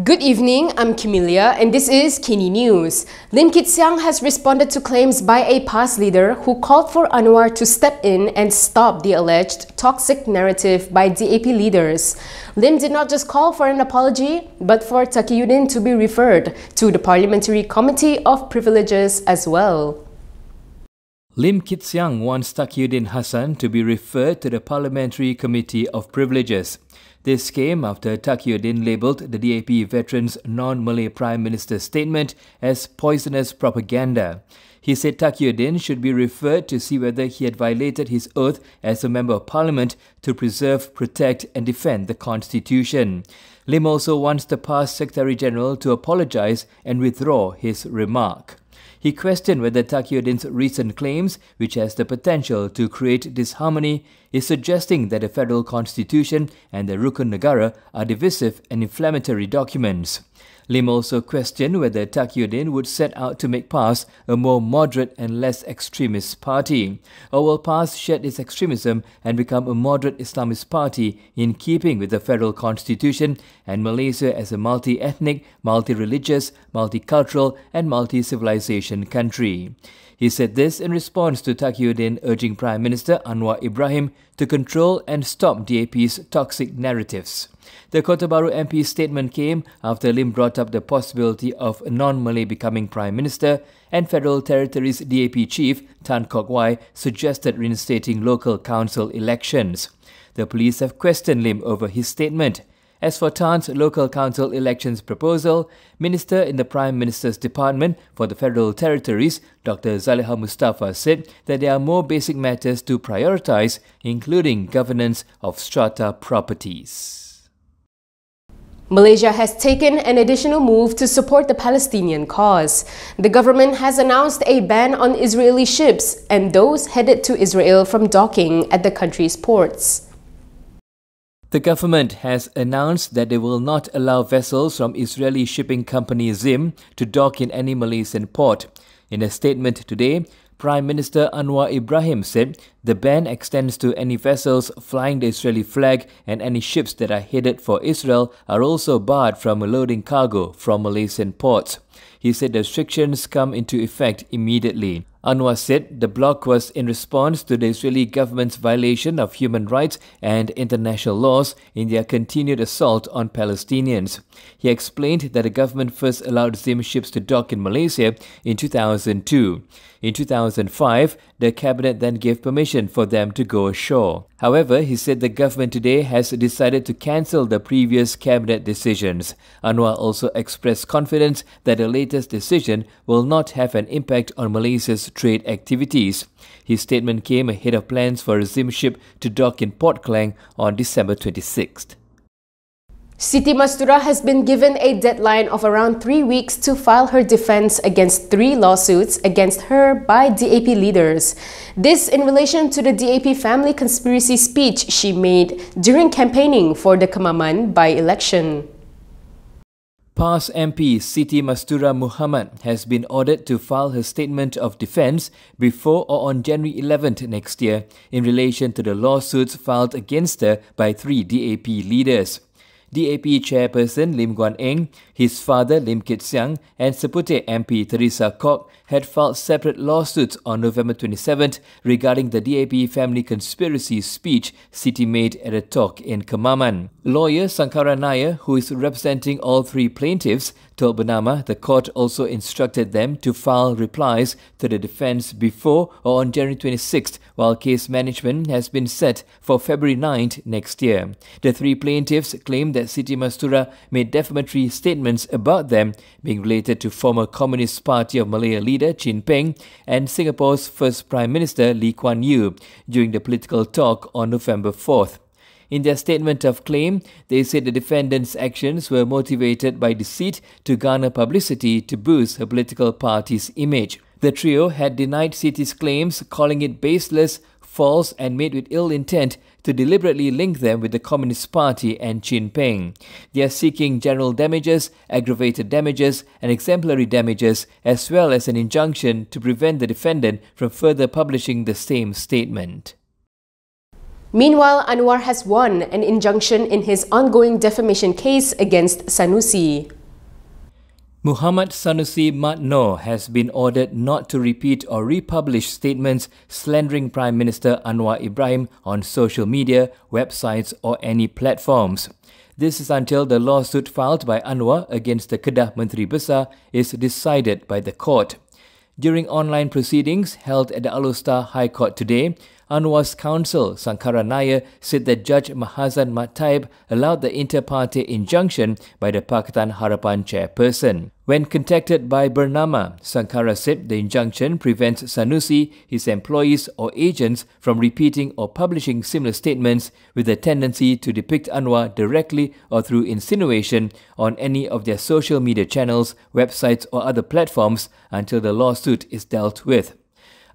Good evening, I'm Camelia and this is KiniNews. Lim Kit Siang has responded to claims by a past leader who called for Anwar to step in and stop the alleged toxic narrative by DAP leaders. Lim did not just call for an apology, but for Takiyuddin to be referred to the Parliamentary Committee of Privileges as well. Lim Kit Siang wants Takiyuddin Hassan to be referred to the Parliamentary Committee of Privileges. This came after Takiyuddin labelled the DAP veteran's non-Malay Prime Minister's statement as poisonous propaganda. He said Takiyuddin should be referred to see whether he had violated his oath as a Member of Parliament to preserve, protect and defend the Constitution. Lim also wants the past Secretary-General to apologise and withdraw his remark. He questioned whether Takiyuddin's recent claims, which has the potential to create disharmony, is suggesting that the Federal Constitution and the Rukun Negara are divisive and inflammatory documents. Lim also questioned whether Takiyuddin would set out to make PAS a more moderate and less extremist party, or will PAS shed its extremism and become a moderate Islamist party in keeping with the Federal Constitution and Malaysia as a multi-ethnic, multi-religious, multicultural and multi-civilization country. He said this in response to Takiyuddin urging Prime Minister Anwar Ibrahim to control and stop DAP's toxic narratives. The Kota Bharu MP's statement came after Lim brought up the possibility of a non-Malay becoming Prime Minister, and Federal Territories DAP Chief Tan Kok Wai suggested reinstating local council elections. The police have questioned Lim over his statement. As for Tan's local council elections proposal, Minister in the Prime Minister's Department for the Federal Territories, Dr. Zaliha Mustafa, said that there are more basic matters to prioritise, including governance of strata properties. Malaysia has taken an additional move to support the Palestinian cause. The government has announced a ban on Israeli ships and those headed to Israel from docking at the country's ports. The government has announced that they will not allow vessels from Israeli shipping company Zim to dock in any Malaysian port. In a statement today, Prime Minister Anwar Ibrahim said the ban extends to any vessels flying the Israeli flag, and any ships that are headed for Israel are also barred from loading cargo from Malaysian ports. He said the restrictions come into effect immediately. Anwar said the block was in response to the Israeli government's violation of human rights and international laws in their continued assault on Palestinians. He explained that the government first allowed Zim ships to dock in Malaysia in 2002. In 2005, the cabinet then gave permission for them to go ashore. However, he said the government today has decided to cancel the previous cabinet decisions. Anwar also expressed confidence that the latest decision will not have an impact on Malaysia's trade activities. His statement came ahead of plans for a Zim ship to dock in Port Klang on December 26th. Siti Mastura has been given a deadline of around 3 weeks to file her defense against 3 lawsuits against her by DAP leaders. This in relation to the DAP family conspiracy speech she made during campaigning for the Kemaman by-election. PAS MP Siti Mastura Muhammad has been ordered to file her statement of defence before or on January 11th next year in relation to the lawsuits filed against her by 3 DAP leaders. DAP chairperson Lim Guan Eng, his father Lim Kit Siang and Seputeh MP Teresa Kok had filed separate lawsuits on November 27th regarding the DAP family conspiracy speech Siti made at a talk in Kemaman. Lawyer Sankara Nair, who is representing all 3 plaintiffs, told Bernama the court also instructed them to file replies to the defence before or on January 26th, while case management has been set for February 9th next year. The 3 plaintiffs claimed that Siti Mastura made defamatory statements about them being related to former Communist Party of Malaya leader Chin Peng and Singapore's first Prime Minister Lee Kuan Yew during the political talk on November 4th. In their statement of claim, they said the defendants' actions were motivated by deceit to garner publicity to boost her political party's image. The trio had denied Siti's claims, calling it baseless, false and made with ill intent to deliberately link them with the Communist Party and Chin Peng. They are seeking general damages, aggravated damages and exemplary damages, as well as an injunction to prevent the defendant from further publishing the same statement. Meanwhile, Anwar has won an injunction in his ongoing defamation case against Sanusi. Muhammad Sanusi Mat Noor has been ordered not to repeat or republish statements slandering Prime Minister Anwar Ibrahim on social media, websites or any platforms. This is until the lawsuit filed by Anwar against the Kedah Menteri Besar is decided by the court. During online proceedings held at the Alor High Court today, Anwar's counsel, Sankara Naya, said that Judge Mahazan Mat Taib allowed the inter-party injunction by the Pakatan Harapan chairperson. When contacted by Bernama, Sankara said the injunction prevents Sanusi, his employees or agents from repeating or publishing similar statements with a tendency to depict Anwar directly or through insinuation on any of their social media channels, websites or other platforms until the lawsuit is dealt with.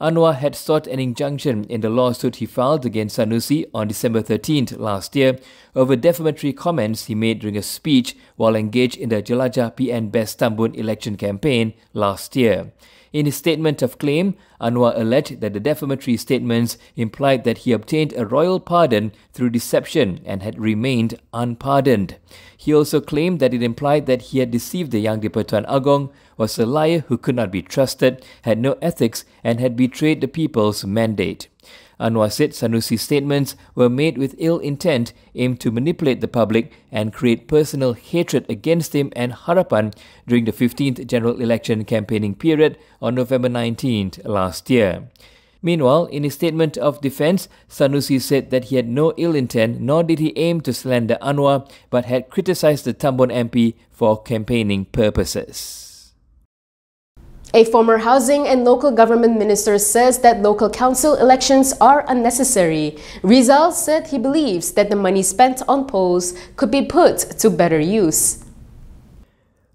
Anwar had sought an injunction in the lawsuit he filed against Sanusi on December 13th last year over defamatory comments he made during a speech while engaged in the Jelajah PN Best Tambun election campaign last year. In his statement of claim, Anwar alleged that the defamatory statements implied that he obtained a royal pardon through deception and had remained unpardoned. He also claimed that it implied that he had deceived the Yang di-Pertuan Agong, was a liar who could not be trusted, had no ethics and had betrayed the people's mandate. Anwar said Sanusi's statements were made with ill intent, aimed to manipulate the public and create personal hatred against him and Harapan during the 15th general election campaigning period on November 19th last year. Meanwhile, in his statement of defense, Sanusi said that he had no ill intent nor did he aim to slander Anwar but had criticized the Tambun MP for campaigning purposes. A former housing and local government minister says that local council elections are unnecessary. Rizal said he believes that the money spent on polls could be put to better use.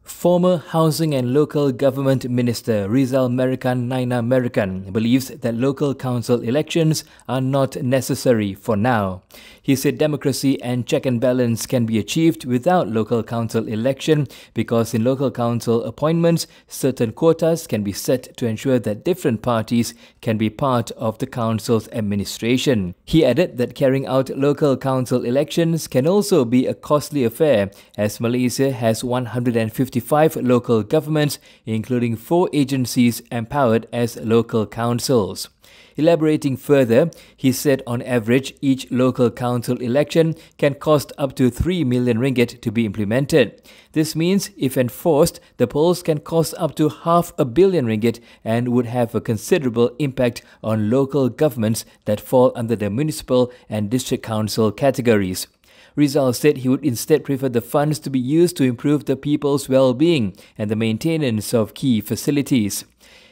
Former Housing and Local Government Minister Rizal Merican Naina Merican believes that local council elections are not necessary for now. He said democracy and check and balance can be achieved without local council election because in local council appointments, certain quotas can be set to ensure that different parties can be part of the council's administration. He added that carrying out local council elections can also be a costly affair as Malaysia has 155 local governments, including 4 agencies empowered as local councils. Elaborating further, he said on average each local council election can cost up to 3 million ringgit to be implemented. This means if enforced, the polls can cost up to $500 million ringgit and would have a considerable impact on local governments that fall under the municipal and district council categories. Rizal said he would instead prefer the funds to be used to improve the people's well-being and the maintenance of key facilities.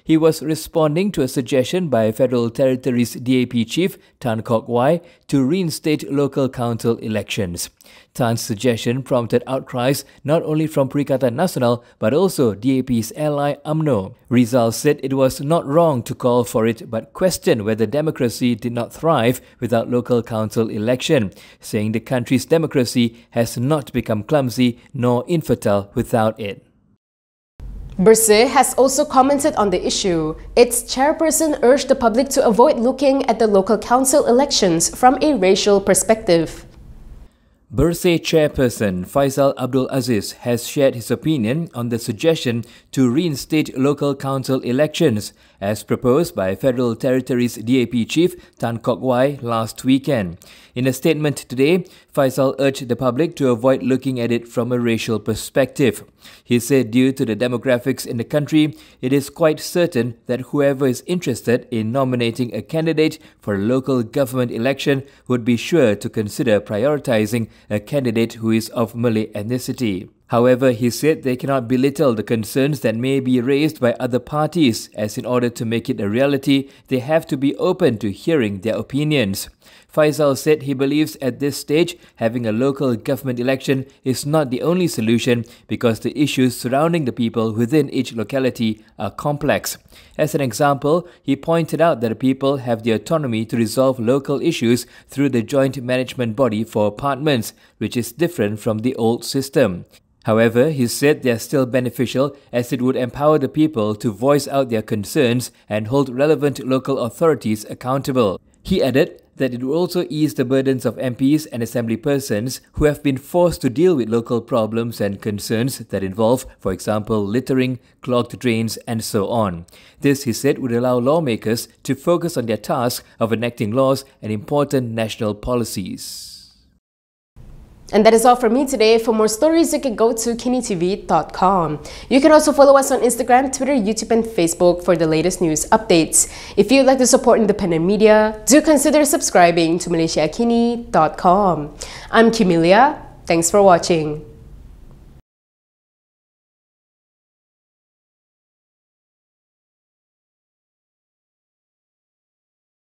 He was responding to a suggestion by Federal Territories DAP Chief Tan Kok Wai to reinstate local council elections. Tan's suggestion prompted outcries not only from Perikatan Nasional but also DAP's ally UMNO. Rizal said it was not wrong to call for it but questioned whether democracy did not thrive without local council election, saying the country's democracy has not become clumsy nor infertile without it. Bersih has also commented on the issue. Its chairperson urged the public to avoid looking at the local council elections from a racial perspective. Bersih chairperson Faisal Abdul Aziz has shared his opinion on the suggestion to reinstate local council elections as proposed by Federal Territories DAP Chief Tan Kok Wai last weekend. In a statement today, Faisal urged the public to avoid looking at it from a racial perspective. He said due to the demographics in the country, it is quite certain that whoever is interested in nominating a candidate for a local government election would be sure to consider prioritizing a candidate who is of Malay ethnicity. However, he said they cannot belittle the concerns that may be raised by other parties, as in order to make it a reality, they have to be open to hearing their opinions. Faisal said he believes at this stage having a local government election is not the only solution because the issues surrounding the people within each locality are complex. As an example, he pointed out that the people have the autonomy to resolve local issues through the Joint Management Body for Apartments, which is different from the old system. However, he said they are still beneficial as it would empower the people to voice out their concerns and hold relevant local authorities accountable. He added, that it will also ease the burdens of MPs and assembly persons who have been forced to deal with local problems and concerns that involve, for example, littering, clogged drains and so on. This, he said, would allow lawmakers to focus on their task of enacting laws and important national policies. And that is all from me today. For more stories, you can go to Kinitv.com. You can also follow us on Instagram, Twitter, YouTube and Facebook for the latest news updates. If you'd like to support independent media, do consider subscribing to MalaysiaKini.com. I'm Kimilia. Thanks for watching.